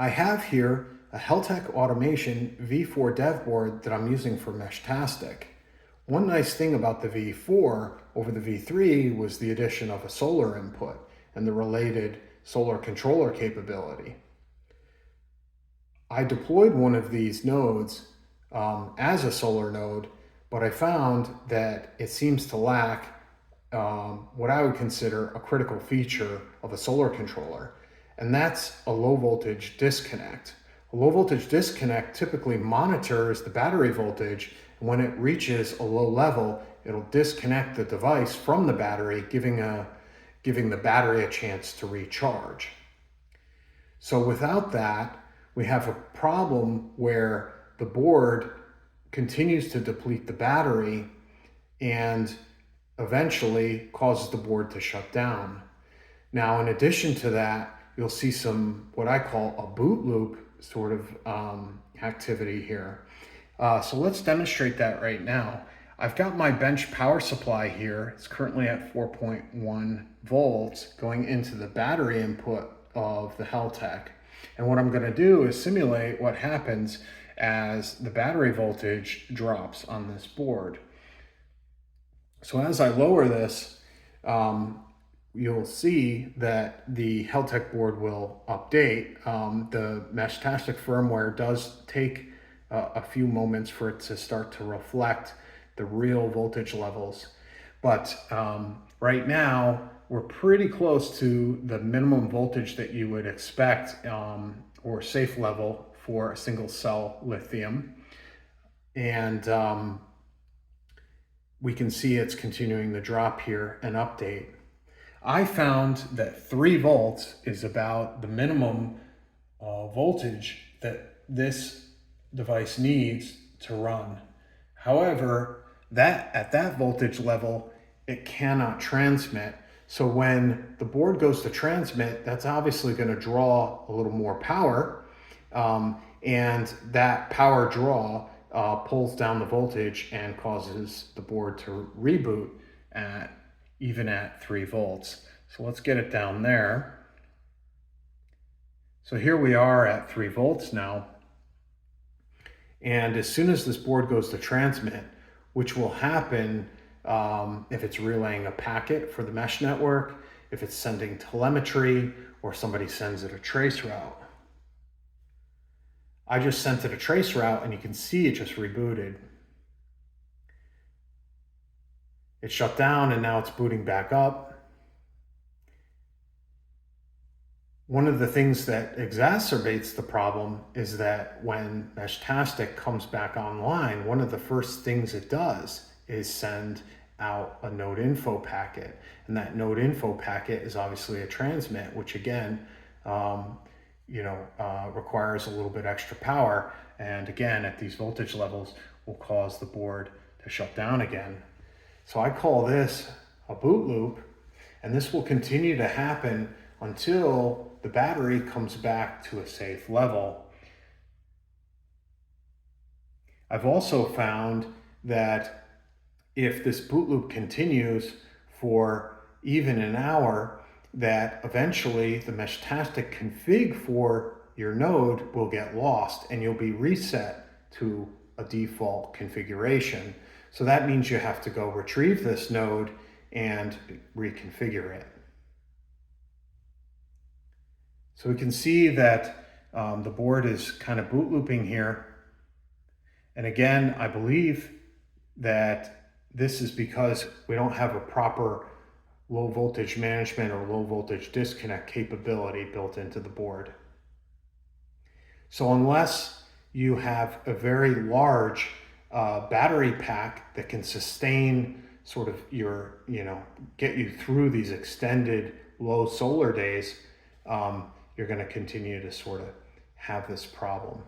I have here a Heltec Automation V4 dev board that I'm using for Meshtastic. One nice thing about the V4 over the V3 was the addition of a solar input and the related solar controller capability. I deployed one of these nodes as a solar node, but I found that it seems to lack what I would consider a critical feature of a solar controller, and that's a low voltage disconnect. A low voltage disconnect typically monitors the battery voltage, and when it reaches a low level, it'll disconnect the device from the battery, giving the battery a chance to recharge. So without that, we have a problem where the board continues to deplete the battery and eventually causes the board to shut down. Now, in addition to that, you'll see some, what I call a boot loop sort of activity here. So let's demonstrate that right now. I've got my bench power supply here. It's currently at 4.1 volts going into the battery input of the Heltec. And what I'm going to do is simulate what happens as the battery voltage drops on this board. So as I lower this, you'll see that the Heltec board will update. The Meshtastic firmware does take a few moments for it to start to reflect the real voltage levels. But right now, we're pretty close to the minimum voltage that you would expect or safe level for a single cell lithium. And we can see it's continuing to drop here and update. I found that 3 volts is about the minimum voltage that this device needs to run. However, at that voltage level, it cannot transmit. So when the board goes to transmit, that's obviously going to draw a little more power, and that power draw pulls down the voltage and causes the board to reboot even at 3 volts. So let's get it down there. So here we are at 3 volts now. And as soon as this board goes to transmit, which will happen if it's relaying a packet for the mesh network, if it's sending telemetry, or somebody sends it a trace route. I just sent it a trace route and you can see it just rebooted. It shut down and now it's booting back up. One of the things that exacerbates the problem is that when Meshtastic comes back online, one of the first things it does is send out a node info packet. And that node info packet is obviously a transmit, which again, requires a little bit extra power. And again, at these voltage levels, will cause the board to shut down again. So I call this a boot loop, and this will continue to happen until the battery comes back to a safe level. I've also found that if this boot loop continues for even an hour, that eventually the Meshtastic config for your node will get lost and you'll be reset to a default configuration. So that means you have to go retrieve this node and reconfigure it. So we can see that the board is kind of boot looping here. And again, I believe that this is because we don't have a proper low voltage management or low voltage disconnect capability built into the board. So unless you have a very large battery pack that can sustain sort of your, get you through these extended low solar days, you're going to continue to sort of have this problem.